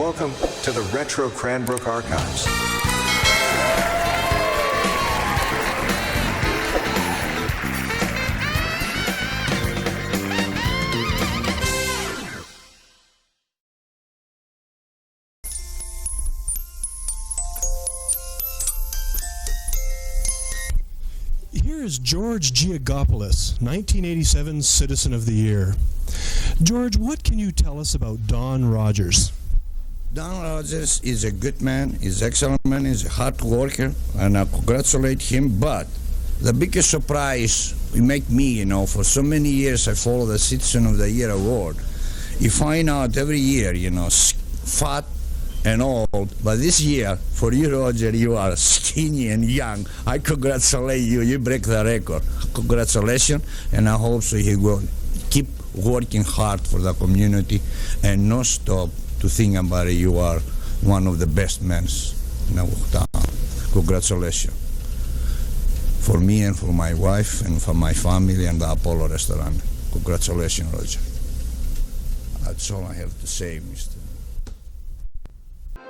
welcome to the Retro Cranbrook Archives. Here is George Georgopoulos, 1987 Citizen of the Year. George, what can you tell us about Don Rogers? Don Rogers is a good man, he's an excellent man, he's a hard worker, and I congratulate him. But the biggest surprise it make me, for so many years I follow the Citizen of the Year award. You find out every year, fat and old, but this year, for you, Roger, you are skinny and young. I congratulate you, you break the record. Congratulations, and I hope so he will keep working hard for the community and not stop to think about it. You are one of the best men in our town. Congratulations. For me and for my wife and for my family and the Apollo restaurant. Congratulations, Roger. That's all I have to say, Mr.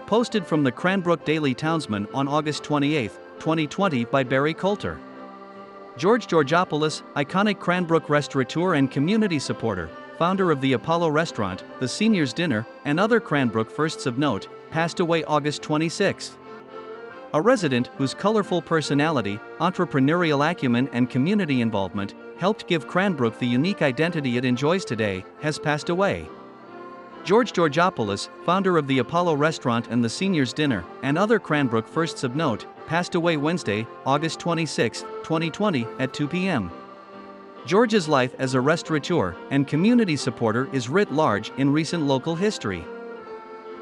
Posted from the Cranbrook Daily Townsman on August 28, 2020 by Barry Coulter. George Georgopoulos, iconic Cranbrook restaurateur and community supporter, founder of the Apollo Restaurant, the Seniors Dinner, and other Cranbrook firsts of note, passed away August 26. A resident whose colorful personality, entrepreneurial acumen and community involvement helped give Cranbrook the unique identity it enjoys today, has passed away. George Georgopoulos, founder of the Apollo Restaurant and the Seniors Dinner, and other Cranbrook firsts of note, passed away Wednesday, August 26, 2020, at 2 p.m. George's life as a restaurateur and community supporter is writ large in recent local history.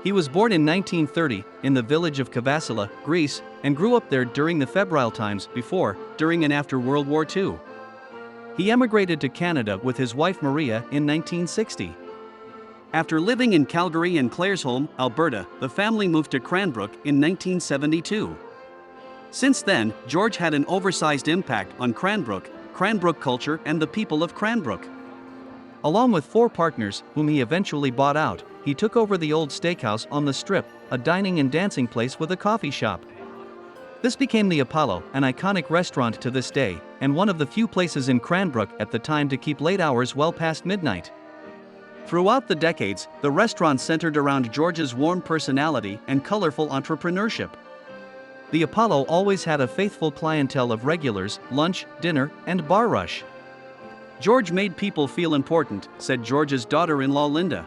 He was born in 1930 in the village of Kavassila, Greece, and grew up there during the febrile times before, during and after World War II. He emigrated to Canada with his wife Maria in 1960. After living in Calgary and Claresholm, Alberta, the family moved to Cranbrook in 1972. Since then, George had an oversized impact on Cranbrook culture and the people of Cranbrook. Along with 4 partners, whom he eventually bought out, he took over the old steakhouse on the Strip, a dining and dancing place with a coffee shop. This became the Apollo, an iconic restaurant to this day, and one of the few places in Cranbrook at the time to keep late hours well past midnight. Throughout the decades, the restaurant centered around George's warm personality and colorful entrepreneurship. The Apollo always had a faithful clientele of regulars, lunch, dinner, and bar rush. George made people feel important, said George's daughter-in-law Linda.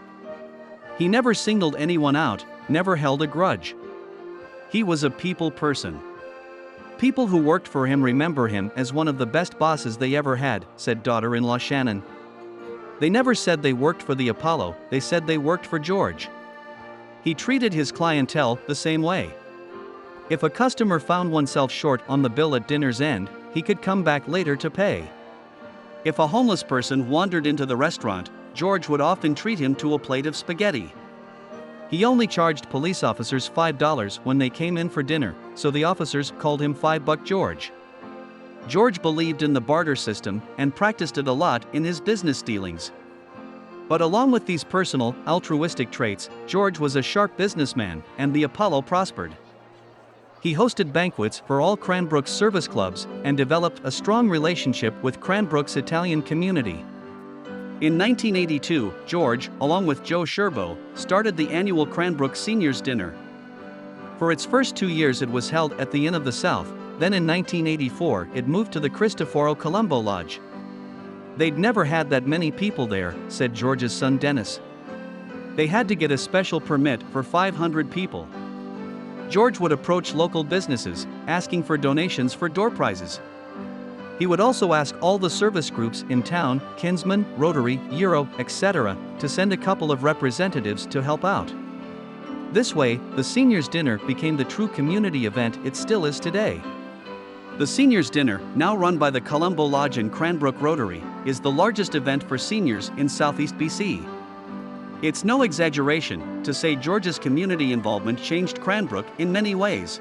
He never singled anyone out, never held a grudge. He was a people person. People who worked for him remember him as one of the best bosses they ever had, said daughter-in-law Shannon. They never said they worked for the Apollo, they said they worked for George. He treated his clientele the same way. If a customer found oneself short on the bill at dinner's end, he could come back later to pay. If a homeless person wandered into the restaurant, George would often treat him to a plate of spaghetti. He only charged police officers $5 when they came in for dinner, so the officers called him $5 George. George believed in the barter system and practiced it a lot in his business dealings. But along with these personal, altruistic traits, George was a sharp businessman, and the Apollo prospered. He hosted banquets for all Cranbrook's service clubs and developed a strong relationship with Cranbrook's Italian community. In 1982, George, along with Joe Sherbo, started the annual Cranbrook Seniors Dinner. For its first 2 years it was held at the Inn of the South. Then in 1984 it moved to the Cristoforo Columbo Lodge. They'd never had that many people there, said George's son Dennis. They had to get a special permit for 500 people. George would approach local businesses, asking for donations for door prizes. He would also ask all the service groups in town, Kinsman, Rotary, Euro, etc., to send a couple of representatives to help out. This way, the Seniors Dinner became the true community event it still is today. The Seniors Dinner, now run by the Columbo Lodge and Cranbrook Rotary, is the largest event for seniors in Southeast BC. It's no exaggeration to say George's community involvement changed Cranbrook in many ways.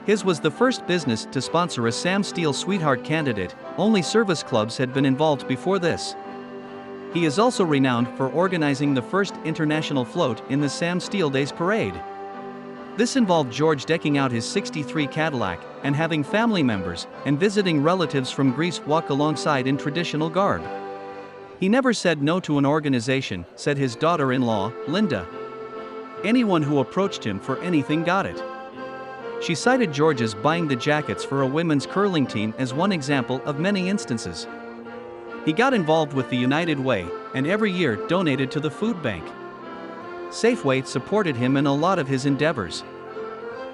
His was the first business to sponsor a Sam Steele Sweetheart candidate, only service clubs had been involved before this. He is also renowned for organizing the first international float in the Sam Steele Days Parade. This involved George decking out his '63 Cadillac and having family members and visiting relatives from Greece walk alongside in traditional garb. He never said no to an organization, said his daughter-in-law, Linda. Anyone who approached him for anything got it. She cited George's buying the jackets for a women's curling team as one example of many instances. He got involved with the United Way, and every year donated to the food bank. Safeway supported him in a lot of his endeavors.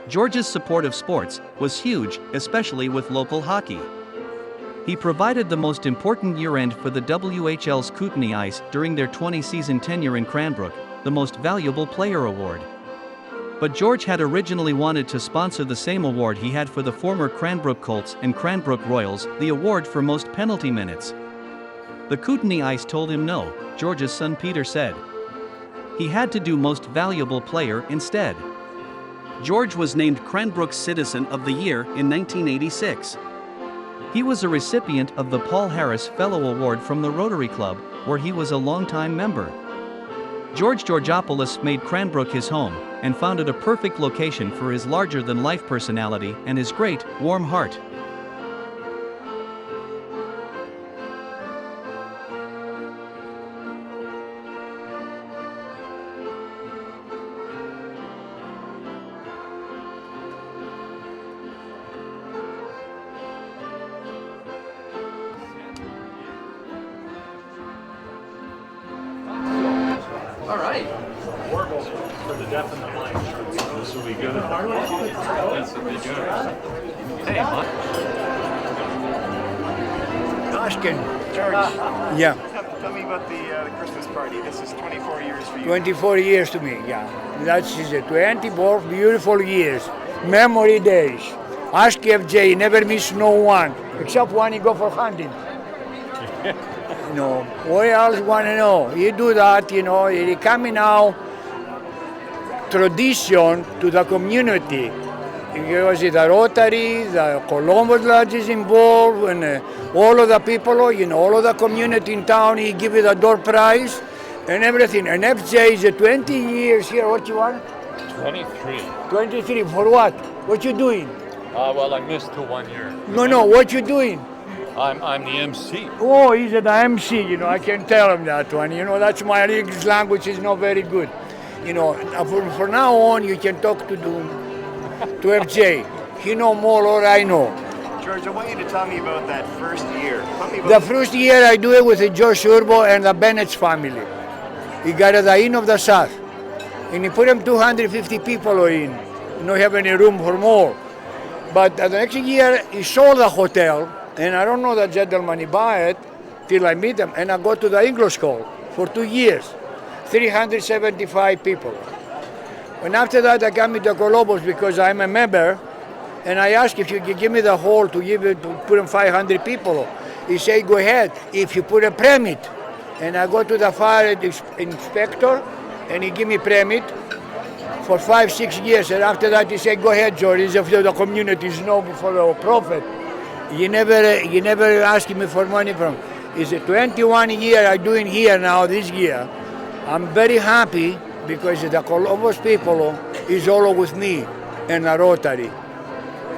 George's support of sports was huge, especially with local hockey. He provided the most important year-end for the WHL's Kootenay Ice during their 20-season tenure in Cranbrook, the Most Valuable Player Award. But George had originally wanted to sponsor the same award he had for the former Cranbrook Colts and Cranbrook Royals, the award for most penalty minutes. The Kootenay Ice told him no, George's son Peter said. He had to do Most Valuable Player instead. George was named Cranbrook Citizen of the Year in 1986. He was a recipient of the Paul Harris Fellow Award from the Rotary Club, where he was a longtime member. George Georgopoulos made Cranbrook his home and found it a perfect location for his larger-than-life personality and his great, warm heart. All right. For the deaf and the blind. This will be good. That's what they do. Hey, Mike. Ashken. George, Yeah, tell me about the Christmas party. This is 24 years for you. 24 years to me, yeah. That is 24 beautiful years. Memory days. Ask FJ, never miss no one. Except when you go for hunting. You know, what else want to know? You do that, you know, it coming now tradition to the community. Because the Rotary, the Columbo Lodge is involved, and all of the people, you know, all of the community in town, he give you the door prize and everything. And FJ is 20 years here. What you want? 23. 23 for what? What you doing? Well, I missed to 1 year. No, what you doing? I'm the MC. Oh, he's the MC, you know, I can tell him that one. You know, that's my English language is not very good. You know, for now on, you can talk to FJ. He know more or I know. George, I want you to tell me about that first year. Tell me about The first year I do it with the Josh Urbo and the Bennett's family. He got the Inn of the South. And he put them 250 people in. You don't have any room for more. But the next year, he sold the hotel. And I don't know the gentleman, he buy it till I meet him. And I go to the English Hall for 2 years. 375 people. And after that, I come to Columbo's because I'm a member. And I ask if you can give me the hall to put in 500 people. He say, go ahead, if you put a permit. And I go to the fire inspector, and he give me permit for 5-6 years. And after that, he say, go ahead, George, it's if the community is known for the profit. You never ask me for money from. It's a 21 year I'm doing here now this year. I'm very happy because the Columbus people is all with me and the Rotary.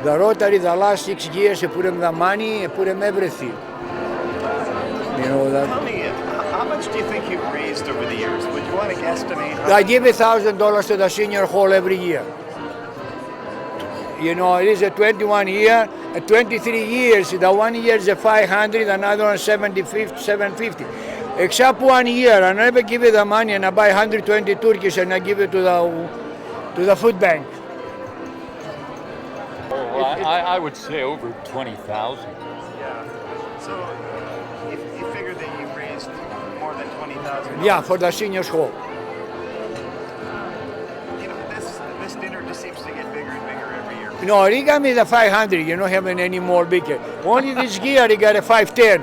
The Rotary the last 6 years I put them the money, I put them everything. You know that. Tell me, how much do you think you've raised over the years? Would you want to guesstimate? I give $1,000 to the senior hall every year. You know, it is a 21 year, 23 years. The 1 year is a 500, another one 750. Except 1 year, I never give you the money, and I buy 120 Turkish and I give it to the food bank. Well, I would say over 20,000. Yeah. So, if you figure that you've raised more than 20,000. Yeah, for the seniors hall. You know, this dinner just seems to get bigger and bigger every year. No, he got me the 500. You don't have any more bigger. Only this year he got a 510.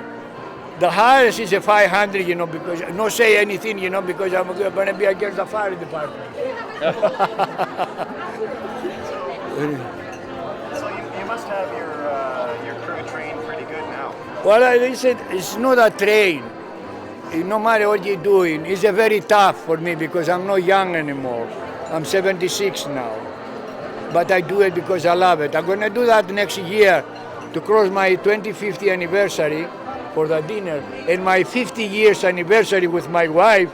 The highest is a 500, you know, because no say anything, you know, because I'm going to be against the fire department. So you must have your crew trained pretty good now. Well, I said it's not a train. no matter what you're doing, it's a very tough for me because I'm not young anymore. I'm 76 now. But I do it because I love it. I'm going to do that next year to cross my 25th anniversary for the dinner and my 50 years anniversary with my wife.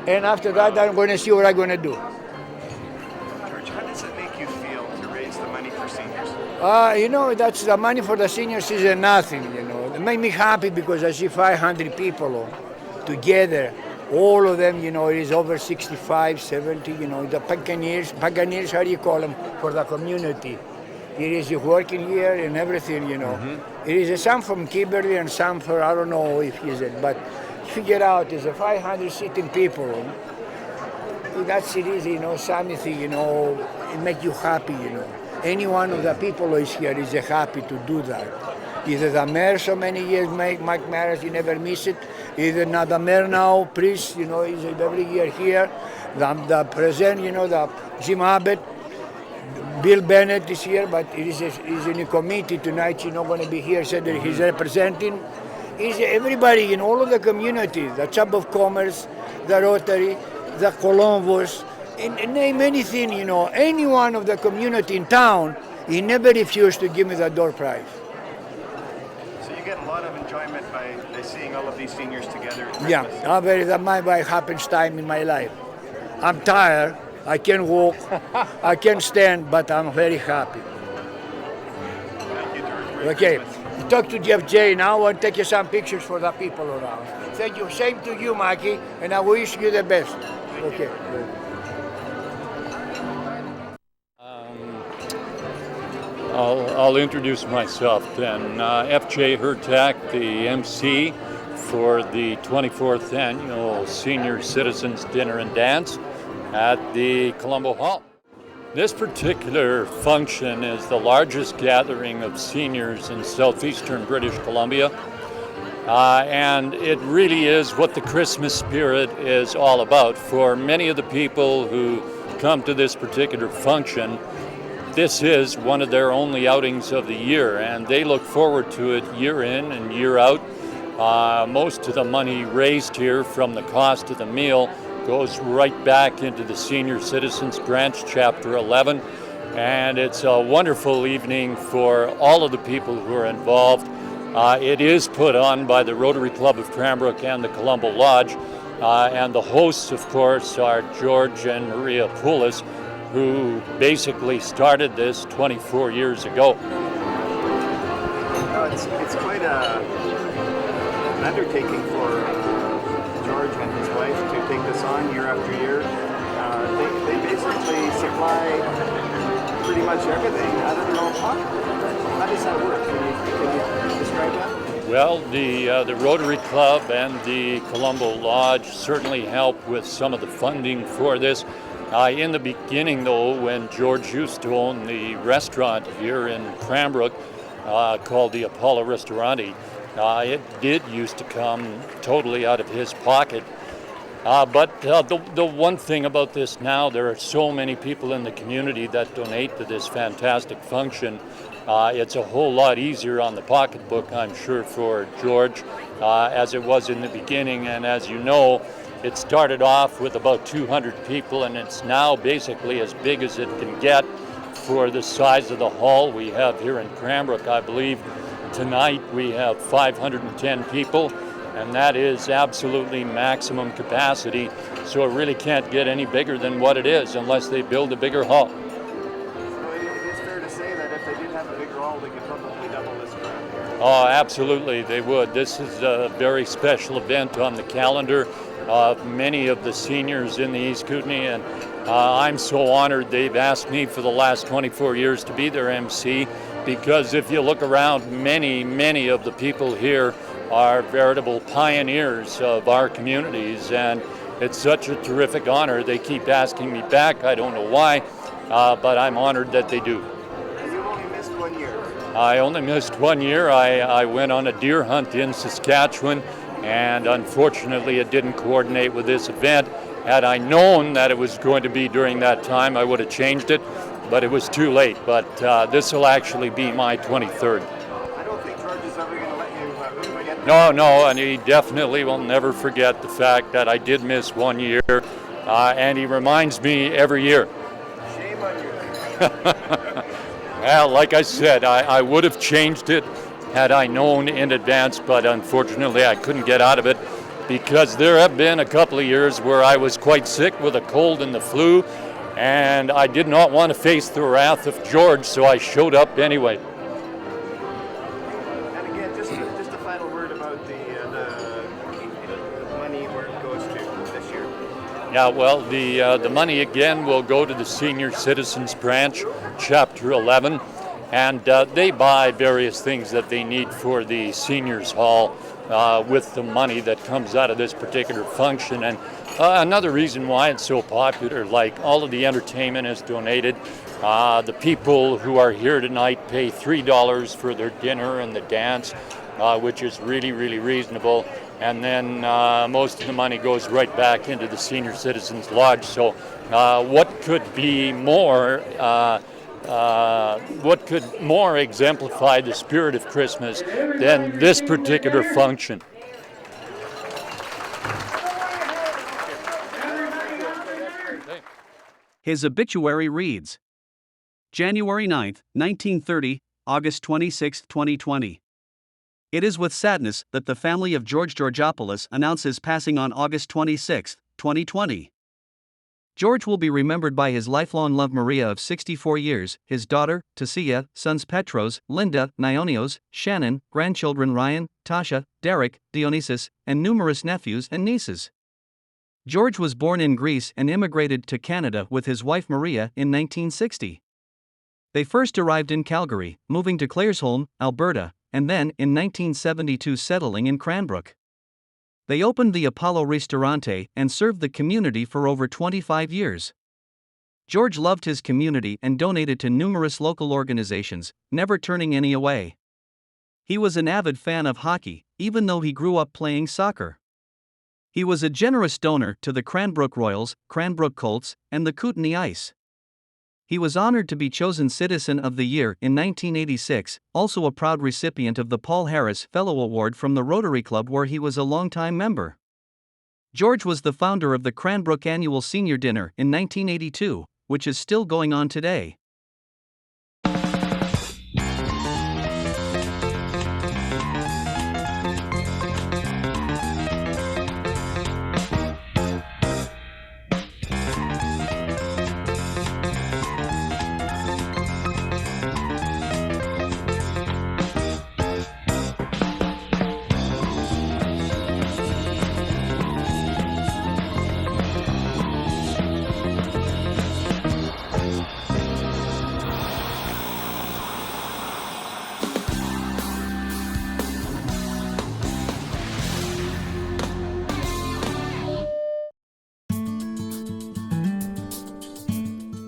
And after that, I'm going to see what I'm going to do. George, how does it make you feel to raise the money for seniors? That's the money for the seniors is nothing, It made me happy because I see 500 people together. All of them, it is over 65, 70, the pioneers, how do you call them, for the community. It is working here and everything, It is some from Kimberly and some for, I don't know if he's it, but figure out, it's a 500 sitting people. That's it is, something, it makes you happy, Any one of the people is here is happy to do that. Either the mayor so many years, Mike Maris, you never miss it. Either not the mayor now, priest, he's every year here. The president, the Jim Abbott, Bill Bennett is here, but he's in a committee tonight. He's not going to be here, said that he's representing. Is everybody in all of the community, the Chamber of Commerce, the Rotary, the Columbus, and name anything, any one of the community in town, he never refused to give me the door prize. So you get a lot of enjoyment by seeing all of these seniors together at Yeah, Christmas. that might be happens time in my life. I'm tired, I can't walk, I can't stand, but I'm very happy. Thank you, George. Merry Okay, Christmas. talk to Jeff J. Now I want to take you some pictures for the people around. Thank you. Same to you, Mikey, and I wish you the best. Okay. I'll introduce myself then. F.J. Hurtak, the MC for the 24th Annual Senior Citizens Dinner and Dance at the Columbo Hall. This particular function is the largest gathering of seniors in southeastern British Columbia, and it really is what the Christmas spirit is all about. For many of the people who come to this particular function, this is one of their only outings of the year, and they look forward to it year in and year out. Most of the money raised here from the cost of the meal goes right back into the Senior Citizens Branch, Chapter 11, and it's a wonderful evening for all of the people who are involved. It is put on by the Rotary Club of Cranbrook and the Columbo Lodge, and the hosts, of course, are George and Maria Poulos, who basically started this 24 years ago. It's quite an undertaking for George and his wife to take this on year after year. They basically supply pretty much everything out of their own pocket. How does that work? Can you describe that? Well, the Rotary Club and the Columbo Lodge certainly help with some of the funding for this. In the beginning, though, when George used to own the restaurant here in Cranbrook called the Apollo Restaurante, it did used to come totally out of his pocket. But the one thing about this now, there are so many people in the community that donate to this fantastic function. It's a whole lot easier on the pocketbook, I'm sure, for George, as it was in the beginning. And as you know, it started off with about 200 people, and it's now basically as big as it can get for the size of the hall we have here in Cranbrook. I believe tonight we have 510 people, and that is absolutely maximum capacity. So it really can't get any bigger than what it is unless they build a bigger hall. So it is fair to say that if they did have a bigger hall, they could probably double this crowd. Oh, absolutely, they would. This is a very special event on the calendar of many of the seniors in the East Kootenay, and I'm so honored they've asked me for the last 24 years to be their MC, because if you look around, many of the people here are veritable pioneers of our communities, and it's such a terrific honor. They keep asking me back. I don't know why, but I'm honored that they do. And you've only missed 1 year. I only missed 1 year. I went on a deer hunt in Saskatchewan, and unfortunately it didn't coordinate with this event. Had I known that it was going to be during that time, I would have changed it, but it was too late. But this will actually be my 23rd. I don't think George is ever going to let you get No, and he definitely will never forget the fact that I did miss 1 year, and he reminds me every year. Shame on you. Well, like I said, I would have changed it had I known in advance, but unfortunately I couldn't get out of it because there have been a couple of years where I was quite sick with a cold and the flu, and I did not want to face the wrath of George, so I showed up anyway. And again, just a final word about the money where it goes to this year. Yeah, well, the money again will go to the Senior Citizens Branch, Chapter 11, and they buy various things that they need for the Seniors Hall with the money that comes out of this particular function. And another reason why it's so popular, like all of the entertainment is donated. The people who are here tonight pay $3 for their dinner and the dance, which is really, really reasonable. And then most of the money goes right back into the Senior Citizens Lodge. So what could be more what could more exemplify the spirit of Christmas than this particular function? His obituary reads, January 9th, 1930, August 26, 2020. It is with sadness that the family of George Georgopoulos announces passing on August 26, 2020. George will be remembered by his lifelong love Maria of 64 years, his daughter, Tasia, sons Petros, Linda, Nionios, Shannon, grandchildren Ryan, Tasha, Derek, Dionysus, and numerous nephews and nieces. George was born in Greece and immigrated to Canada with his wife Maria in 1960. They first arrived in Calgary, moving to Claresholm, Alberta, and then, in 1972 settling in Cranbrook. They opened the Apollo Ristorante and served the community for over 25 years. George loved his community and donated to numerous local organizations, never turning any away. He was an avid fan of hockey, even though he grew up playing soccer. He was a generous donor to the Cranbrook Royals, Cranbrook Colts, and the Kootenay Ice. He was honored to be chosen Citizen of the Year in 1986, also a proud recipient of the Paul Harris Fellow Award from the Rotary Club where he was a longtime member. George was the founder of the Cranbrook Annual Senior Dinner in 1982, which is still going on today.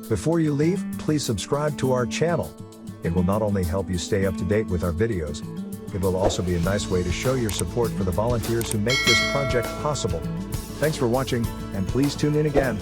Before you leave, please subscribe to our channel. It will not only help you stay up to date with our videos, it will also be a nice way to show your support for the volunteers who make this project possible. Thanks for watching, and please tune in again.